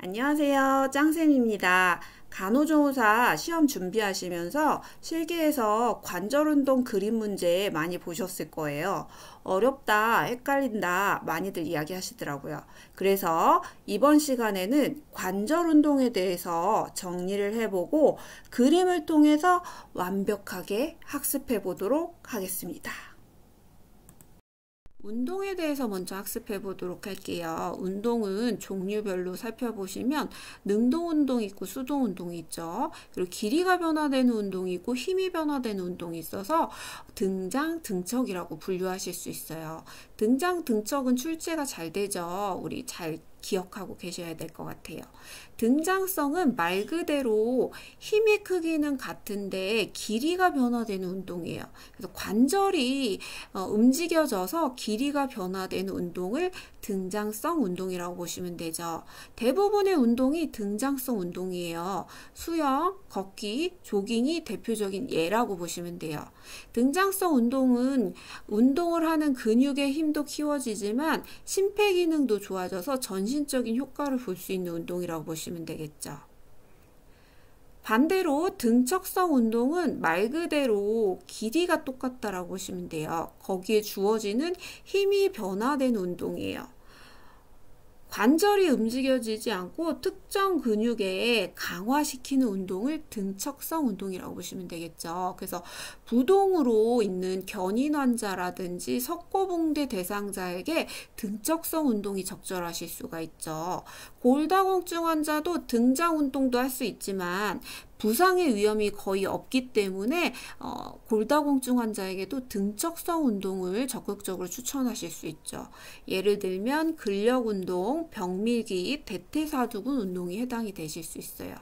안녕하세요. 짱쌤입니다. 간호조무사 시험 준비하시면서 실기에서 관절운동 그림 문제 많이 보셨을 거예요. 어렵다, 헷갈린다 많이들 이야기하시더라고요. 그래서 이번 시간에는 관절운동에 대해서 정리를 해보고 그림을 통해서 완벽하게 학습해 보도록 하겠습니다. 운동에 대해서 먼저 학습해 보도록 할게요. 운동은 종류별로 살펴보시면 능동 운동이 있고 수동 운동이 있죠. 그리고 길이가 변화되는 운동이 있고 힘이 변화되는 운동이 있어서 등장, 등척이라고 분류하실 수 있어요. 등장, 등척은 출제가 잘 되죠. 우리 잘 기억하고 계셔야 될 것 같아요. 등장성은 말 그대로 힘의 크기는 같은데 길이가 변화되는 운동이에요. 그래서 관절이 움직여져서 길이가 변화되는 운동을 등장성 운동이라고 보시면 되죠. 대부분의 운동이 등장성 운동이에요. 수영, 걷기, 조깅이 대표적인 예라고 보시면 돼요. 등장성 운동은 운동을 하는 근육의 힘도 키워지지만 심폐기능도 좋아져서 전신적인 효과를 볼 수 있는 운동이라고 보시면 되겠죠. 반대로 등척성 운동은 말 그대로 길이가 똑같다라고 보시면 돼요. 거기에 주어지는 힘이 변화되는 운동이에요. 관절이 움직여지지 않고 특정 근육에 강화시키는 운동을 등척성 운동이라고 보시면 되겠죠. 그래서 부동으로 있는 견인 환자라든지 석고붕대 대상자에게 등척성 운동이 적절하실 수가 있죠. 골다공증 환자도 등장 운동도 할 수 있지만 부상의 위험이 거의 없기 때문에 골다공증 환자에게도 등척성 운동을 적극적으로 추천하실 수 있죠. 예를 들면 근력 운동, 벽밀기, 대퇴사두근 운동이 해당이 되실 수 있어요.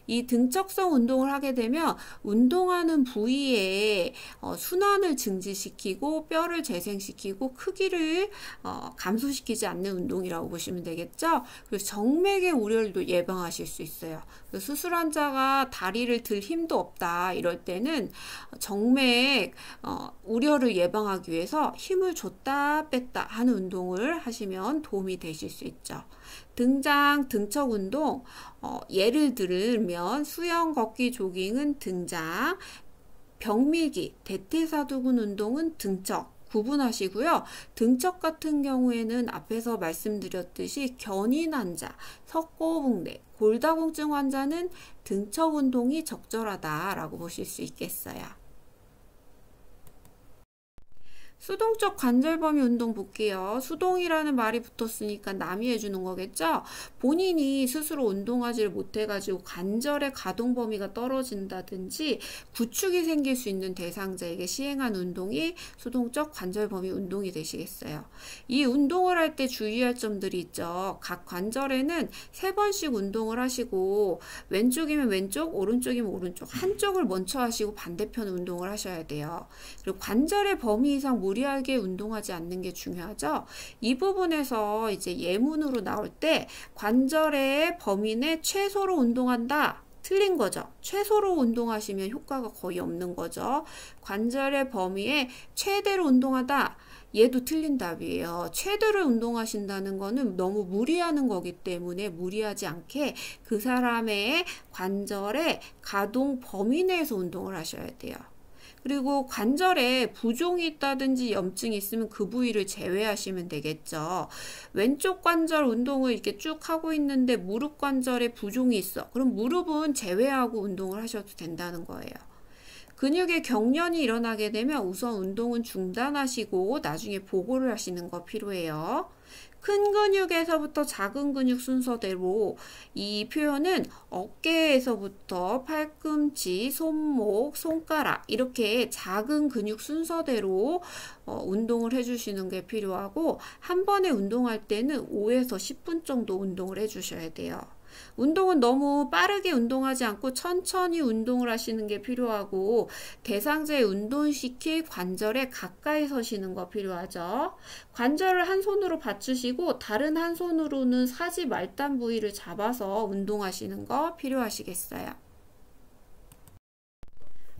이 등척성 운동을 하게 되면 운동하는 부위에 순환을 증진시키고 뼈를 재생시키고 크기를 감소시키지 않는 운동이라고 보시면 되겠죠. 그리고 정맥의 우려를 예방하실 수 있어요. 수술 환자가 다리를 들 힘도 없다 이럴 때는 정맥 우려를 예방하기 위해서 힘을 줬다 뺐다 하는 운동을 하시면 도움이 되실 수 있죠. 등장, 등척 운동 예를 들면 수영, 걷기, 조깅은 등장, 벽밀기, 대퇴사두근 운동은 등척 구분하시고요. 등척 같은 경우에는 앞에서 말씀드렸듯이 견인 환자, 석고붕대, 골다공증 환자는 등척 운동이 적절하다라고 보실 수 있겠어요. 수동적 관절 범위 운동 볼게요. 수동이라는 말이 붙었으니까 남이 해주는 거겠죠? 본인이 스스로 운동하지를 못해가지고 관절의 가동 범위가 떨어진다든지 구축이 생길 수 있는 대상자에게 시행한 운동이 수동적 관절 범위 운동이 되시겠어요. 이 운동을 할 때 주의할 점들이 있죠. 각 관절에는 3번씩 운동을 하시고 왼쪽이면 왼쪽, 오른쪽이면 오른쪽 한쪽을 먼저 하시고 반대편 운동을 하셔야 돼요. 그리고 관절의 범위 이상 무리하게 운동하지 않는 게 중요하죠. 이 부분에서 이제 예문으로 나올 때 관절의 범위 내 최소로 운동한다. 틀린 거죠. 최소로 운동하시면 효과가 거의 없는 거죠. 관절의 범위에 최대로 운동하다. 얘도 틀린 답이에요. 최대로 운동하신다는 거는 너무 무리하는 거기 때문에 무리하지 않게 그 사람의 관절의 가동 범위 내에서 운동을 하셔야 돼요. 그리고 관절에 부종이 있다든지 염증이 있으면 그 부위를 제외하시면 되겠죠. 왼쪽 관절 운동을 이렇게 쭉 하고 있는데 무릎 관절에 부종이 있어. 그럼 무릎은 제외하고 운동을 하셔도 된다는 거예요. 근육의 경련이 일어나게 되면 우선 운동은 중단하시고 나중에 보고를 하시는 거 필요해요. 큰 근육에서부터 작은 근육 순서대로 이 표현은 어깨에서부터 팔꿈치, 손목, 손가락 이렇게 작은 근육 순서대로 운동을 해주시는 게 필요하고 한 번에 운동할 때는 5에서 10분 정도 운동을 해주셔야 돼요. 운동은 너무 빠르게 운동하지 않고 천천히 운동을 하시는 게 필요하고 대상자의 운동시킬 관절에 가까이 서시는 거 필요하죠. 관절을 한 손으로 받치시고 다른 한 손으로는 사지 말단 부위를 잡아서 운동하시는 거 필요하시겠어요.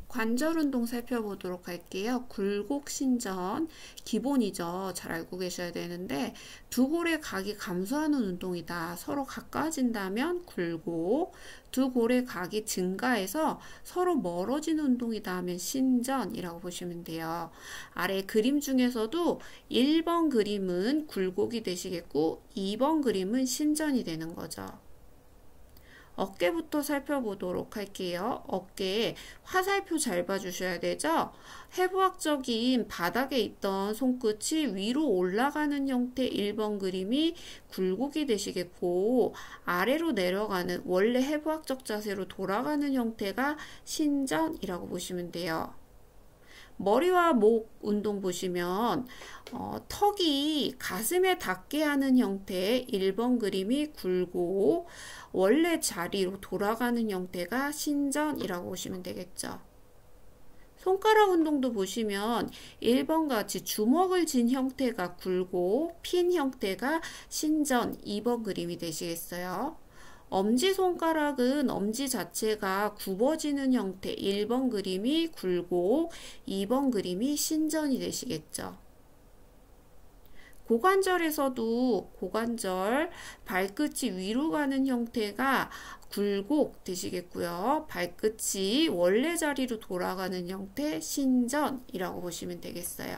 관절 운동 살펴보도록 할게요. 굴곡 신전 기본이죠. 잘 알고 계셔야 되는데 두 골의 각이 감소하는 운동이다. 서로 가까워진다면 굴곡, 두 골의 각이 증가해서 서로 멀어지는 운동이다 하면 신전이라고 보시면 돼요. 아래 그림 중에서도 1번 그림은 굴곡이 되시겠고 2번 그림은 신전이 되는 거죠. 어깨부터 살펴보도록 할게요. 어깨에 화살표 잘 봐주셔야 되죠. 해부학적인 바닥에 있던 손끝이 위로 올라가는 형태 1번 그림이 굴곡이 되시겠고 아래로 내려가는 원래 해부학적 자세로 돌아가는 형태가 신전이라고 보시면 돼요. 머리와 목 운동 보시면 턱이 가슴에 닿게 하는 형태의 1번 그림이 굴곡, 원래 자리로 돌아가는 형태가 신전이라고 보시면 되겠죠. 손가락 운동도 보시면 1번 같이 주먹을 쥔 형태가 굴곡, 핀 형태가 신전 2번 그림이 되시겠어요. 엄지손가락은 엄지 자체가 굽어지는 형태 1번 그림이 굴곡, 2번 그림이 신전이 되시겠죠. 고관절에서도 고관절 발끝이 위로 가는 형태가 굴곡 되시겠고요. 발끝이 원래 자리로 돌아가는 형태 신전이라고 보시면 되겠어요.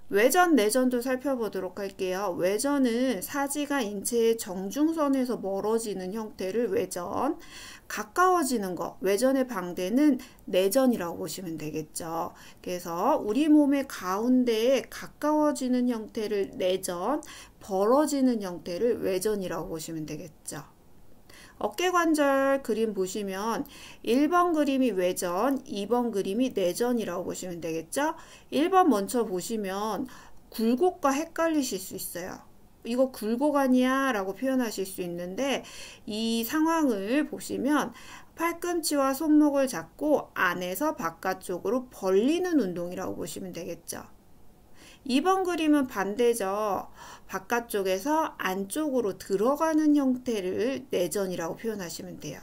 외전, 내전도 살펴보도록 할게요. 외전은 사지가 인체의 정중선에서 멀어지는 형태를 외전, 가까워지는 것, 외전의 방대는 내전이라고 보시면 되겠죠. 그래서 우리 몸의 가운데에 가까워지는 형태를 내전, 벌어지는 형태를 외전이라고 보시면 되겠죠. 어깨관절 그림 보시면 1번 그림이 외전, 2번 그림이 내전이라고 보시면 되겠죠. 1번 먼저 보시면 굴곡과 헷갈리실 수 있어요. 이거 굴곡 아니야 라고 표현하실 수 있는데 이 상황을 보시면 팔꿈치와 손목을 잡고 안에서 바깥쪽으로 벌리는 운동이라고 보시면 되겠죠. 2번 그림은 반대죠. 바깥쪽에서 안쪽으로 들어가는 형태를 내전이라고 표현하시면 돼요.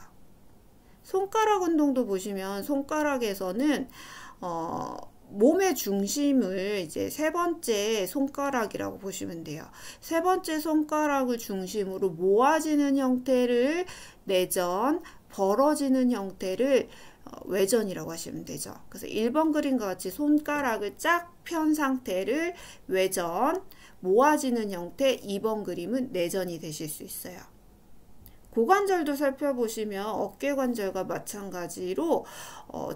손가락 운동도 보시면 손가락에서는 몸의 중심을 이제 세 번째 손가락이라고 보시면 돼요. 세 번째 손가락을 중심으로 모아지는 형태를 내전, 벌어지는 형태를 외전이라고 하시면 되죠. 그래서 1번 그림과 같이 손가락을 쫙 편 상태를 외전, 모아지는 형태 2번 그림은 내전이 되실 수 있어요. 고관절도 살펴보시면 어깨관절과 마찬가지로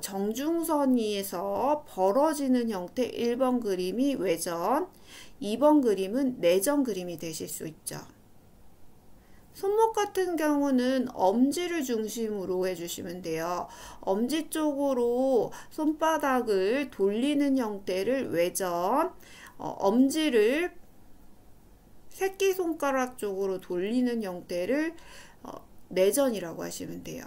정중선에서 벌어지는 형태 1번 그림이 외전, 2번 그림은 내전 그림이 되실 수 있죠. 손목 같은 경우는 엄지를 중심으로 해주시면 돼요. 엄지 쪽으로 손바닥을 돌리는 형태를 외전, 엄지를 새끼손가락 쪽으로 돌리는 형태를 내전이라고 하시면 돼요.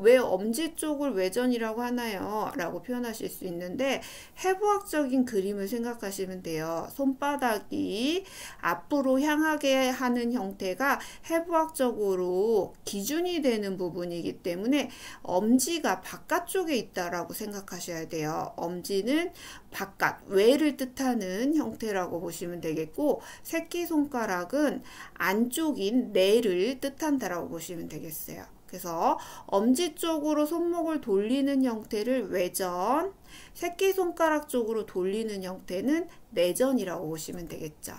왜 엄지 쪽을 외전이라고 하나요? 라고 표현하실 수 있는데 해부학적인 그림을 생각하시면 돼요. 손바닥이 앞으로 향하게 하는 형태가 해부학적으로 기준이 되는 부분이기 때문에 엄지가 바깥쪽에 있다라고 생각하셔야 돼요. 엄지는 바깥, 외를 뜻하는 형태라고 보시면 되겠고 새끼손가락은 안쪽인 내를 뜻한다라고 보시면 되겠어요. 그래서 엄지 쪽으로 손목을 돌리는 형태를 외전, 새끼손가락 쪽으로 돌리는 형태는 내전이라고 보시면 되겠죠.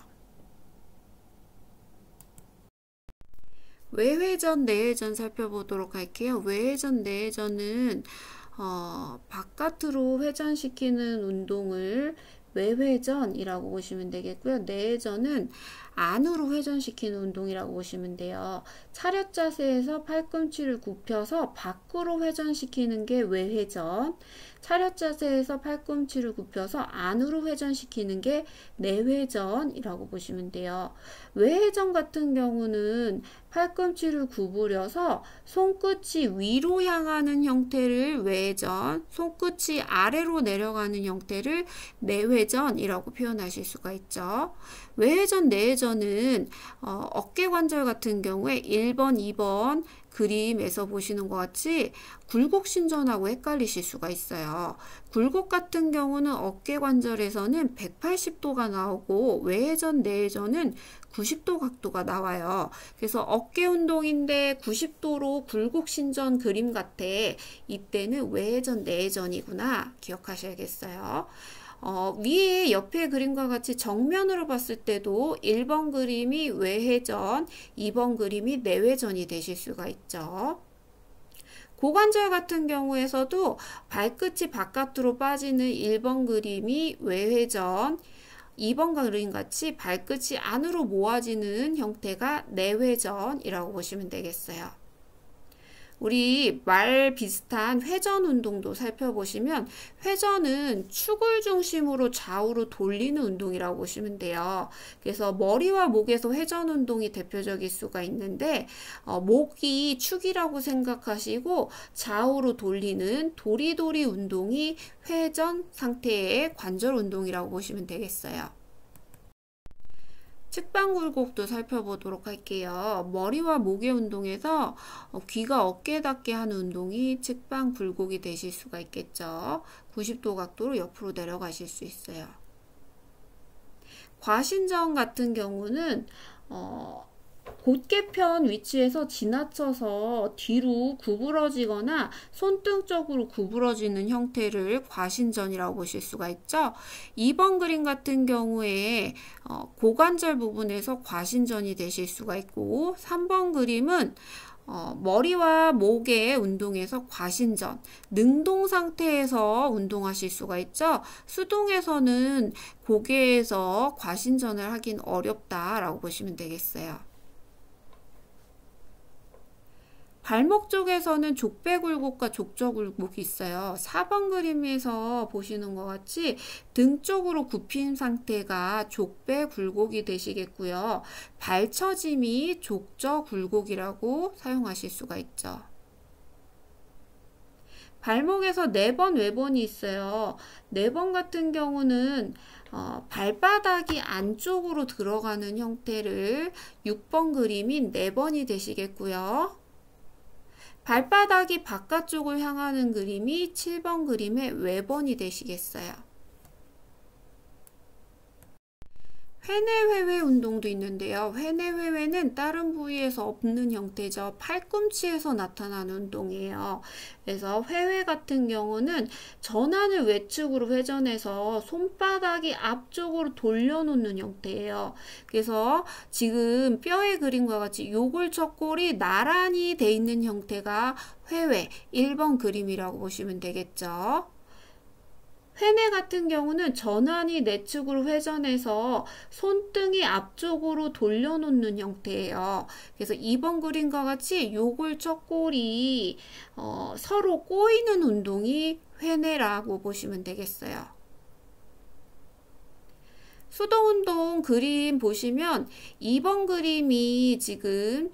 외회전, 내회전 살펴보도록 할게요. 외회전, 내회전은 바깥으로 회전시키는 운동을 외회전이라고 보시면 되겠고요. 내회전은 안으로 회전시키는 운동이라고 보시면 돼요. 차렷 자세에서 팔꿈치를 굽혀서 밖으로 회전시키는 게 외회전, 차렷 자세에서 팔꿈치를 굽혀서 안으로 회전시키는 게 내회전이라고 보시면 돼요. 외회전 같은 경우는 팔꿈치를 구부려서 손끝이 위로 향하는 형태를 외회전, 손끝이 아래로 내려가는 형태를 내회전이라고 표현하실 수가 있죠. 외회전, 내회전은 어깨 관절 같은 경우에 1번, 2번 그림에서 보시는 것 같이 굴곡신전하고 헷갈리실 수가 있어요. 굴곡 같은 경우는 어깨 관절에서는 180도가 나오고 외회전, 내회전은 90도 각도가 나와요. 그래서 어깨 운동인데 90도로 굴곡신전 그림 같아. 이때는 외회전, 내회전이구나 기억하셔야겠어요. 위에 옆에 그림과 같이 정면으로 봤을 때도 1번 그림이 외회전, 2번 그림이 내회전이 되실 수가 있죠. 고관절 같은 경우에서도 발끝이 바깥으로 빠지는 1번 그림이 외회전, 2번 그림 같이 발끝이 안으로 모아지는 형태가 내회전이라고 보시면 되겠어요. 우리 말 비슷한 회전 운동도 살펴보시면 회전은 축을 중심으로 좌우로 돌리는 운동이라고 보시면 돼요. 그래서 머리와 목에서 회전 운동이 대표적일 수가 있는데 목이 축이라고 생각하시고 좌우로 돌리는 도리도리 운동이 회전 상태의 관절 운동이라고 보시면 되겠어요. 측방굴곡도 살펴보도록 할게요. 머리와 목의 운동에서 귀가 어깨에 닿게 하는 운동이 측방굴곡이 되실 수가 있겠죠. 90도 각도로 옆으로 내려가실 수 있어요. 과신전 같은 경우는 곧게편 위치에서 지나쳐서 뒤로 구부러지거나 손등 쪽으로 구부러지는 형태를 과신전이라고 보실 수가 있죠. 2번 그림 같은 경우에 고관절 부분에서 과신전이 되실 수가 있고 3번 그림은 머리와 목의 운동에서 과신전, 능동 상태에서 운동하실 수가 있죠. 수동에서는 고개에서 과신전을 하긴 어렵다라고 보시면 되겠어요. 발목 쪽에서는 족배굴곡과 족저굴곡이 있어요. 4번 그림에서 보시는 것 같이 등 쪽으로 굽힌 상태가 족배굴곡이 되시겠고요. 발처짐이 족저굴곡이라고 사용하실 수가 있죠. 발목에서 4번 외번이 있어요. 4번 같은 경우는 발바닥이 안쪽으로 들어가는 형태를 6번 그림인 4번이 되시겠고요. 발바닥이 바깥쪽을 향하는 그림이 7번 그림의 외번이 되시겠어요. 회내회외 운동도 있는데요. 회내회외는 다른 부위에서 없는 형태죠. 팔꿈치에서 나타나는 운동이에요. 그래서 회외 같은 경우는 전환을 외측으로 회전해서 손바닥이 앞쪽으로 돌려놓는 형태예요. 그래서 지금 뼈의 그림과 같이 요골척골이 나란히 돼 있는 형태가 회외 1번 그림이라고 보시면 되겠죠. 회내 같은 경우는 전환이 내측으로 회전해서 손등이 앞쪽으로 돌려놓는 형태예요. 그래서 2번 그림과 같이 요골척골이 서로 꼬이는 운동이 회내라고 보시면 되겠어요. 수동운동 그림 보시면 2번 그림이 지금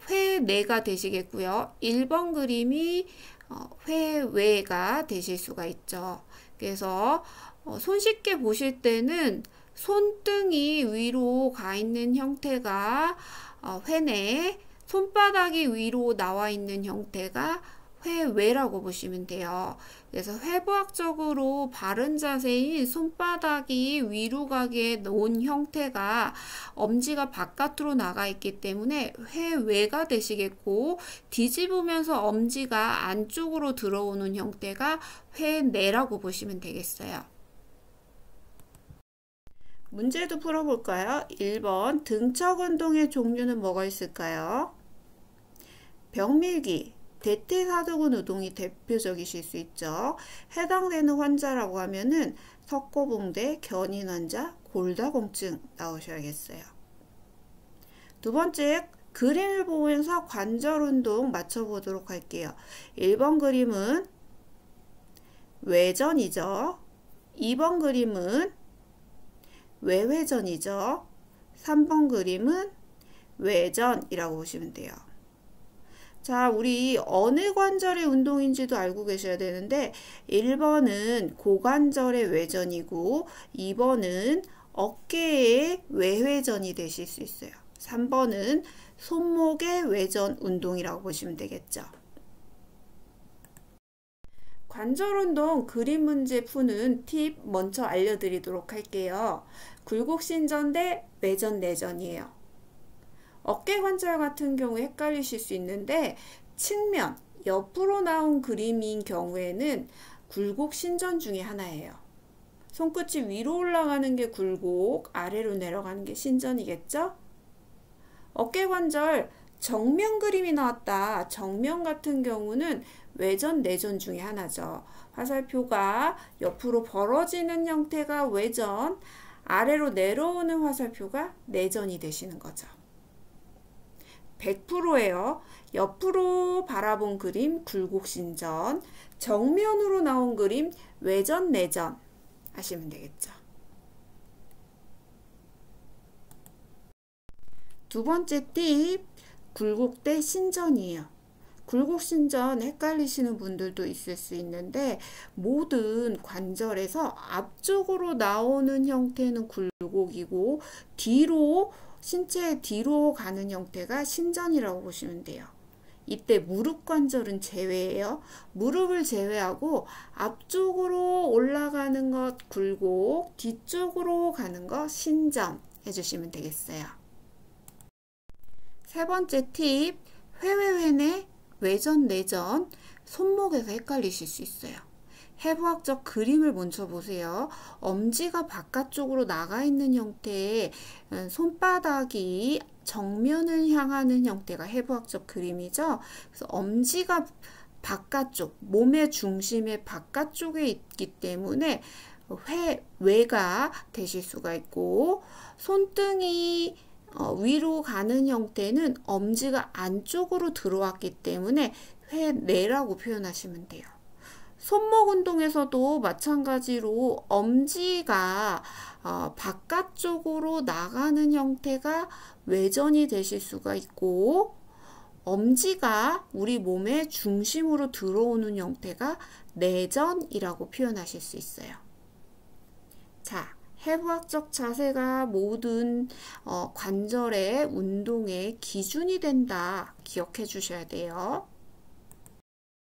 회내가 되시겠고요. 1번 그림이 회외가 되실 수가 있죠. 그래서 손쉽게 보실 때는 손등이 위로 가 있는 형태가 회내, 손바닥이 위로 나와 있는 형태가 회외라고 보시면 돼요. 그래서 회부학적으로 바른 자세인 손바닥이 위로 가게 놓은 형태가 엄지가 바깥으로 나가 있기 때문에 회외가 되시겠고, 뒤집으면서 엄지가 안쪽으로 들어오는 형태가 회내라고 보시면 되겠어요. 문제도 풀어볼까요? 1번 등척 운동의 종류는 뭐가 있을까요? 벽밀기, 대퇴사두근 운동이 대표적이실 수 있죠. 해당되는 환자라고 하면은 석고붕대, 견인 환자, 골다공증 나오셔야겠어요. 두 번째, 그림을 보면서 관절 운동 맞춰보도록 할게요. 1번 그림은 외전이죠. 2번 그림은 외회전이죠. 3번 그림은 외전이라고 보시면 돼요. 자, 우리 어느 관절의 운동인지도 알고 계셔야 되는데 1번은 고관절의 외전이고 2번은 어깨의 외회전이 되실 수 있어요. 3번은 손목의 외전 운동이라고 보시면 되겠죠. 관절 운동 그림 문제 푸는 팁 먼저 알려드리도록 할게요. 굴곡신전 대 외전 내전이에요. 어깨 관절 같은 경우에 헷갈리실 수 있는데 측면, 옆으로 나온 그림인 경우에는 굴곡신전 중에 하나예요. 손끝이 위로 올라가는 게 굴곡, 아래로 내려가는 게 신전이겠죠? 어깨 관절 정면 그림이 나왔다. 정면 같은 경우는 외전, 내전 중에 하나죠. 화살표가 옆으로 벌어지는 형태가 외전, 아래로 내려오는 화살표가 내전이 되시는 거죠. 100%예요. 옆으로 바라본 그림 굴곡신전, 정면으로 나온 그림 외전, 내전 하시면 되겠죠. 두 번째 팁, 굴곡 대 신전이에요. 굴곡 신전 헷갈리시는 분들도 있을 수 있는데 모든 관절에서 앞쪽으로 나오는 형태는 굴곡이고 뒤로 신체 뒤로 가는 형태가 신전이라고 보시면 돼요. 이때 무릎 관절은 제외예요. 무릎을 제외하고 앞쪽으로 올라가는 것 굴곡, 뒤쪽으로 가는 것 신전 해주시면 되겠어요. 세 번째 팁, 회외회내 외전, 내전, 손목에서 헷갈리실 수 있어요. 해부학적 그림을 먼저 보세요. 엄지가 바깥쪽으로 나가 있는 형태의 손바닥이 정면을 향하는 형태가 해부학적 그림이죠. 그래서 엄지가 바깥쪽, 몸의 중심의 바깥쪽에 있기 때문에 외가 되실 수가 있고, 손등이 위로 가는 형태는 엄지가 안쪽으로 들어왔기 때문에 회내라고 표현하시면 돼요. 손목 운동에서도 마찬가지로 엄지가 바깥쪽으로 나가는 형태가 외전이 되실 수가 있고, 엄지가 우리 몸의 중심으로 들어오는 형태가 내전이라고 표현하실 수 있어요. 자, 해부학적 자세가 모든 관절의 운동의 기준이 된다. 기억해 주셔야 돼요.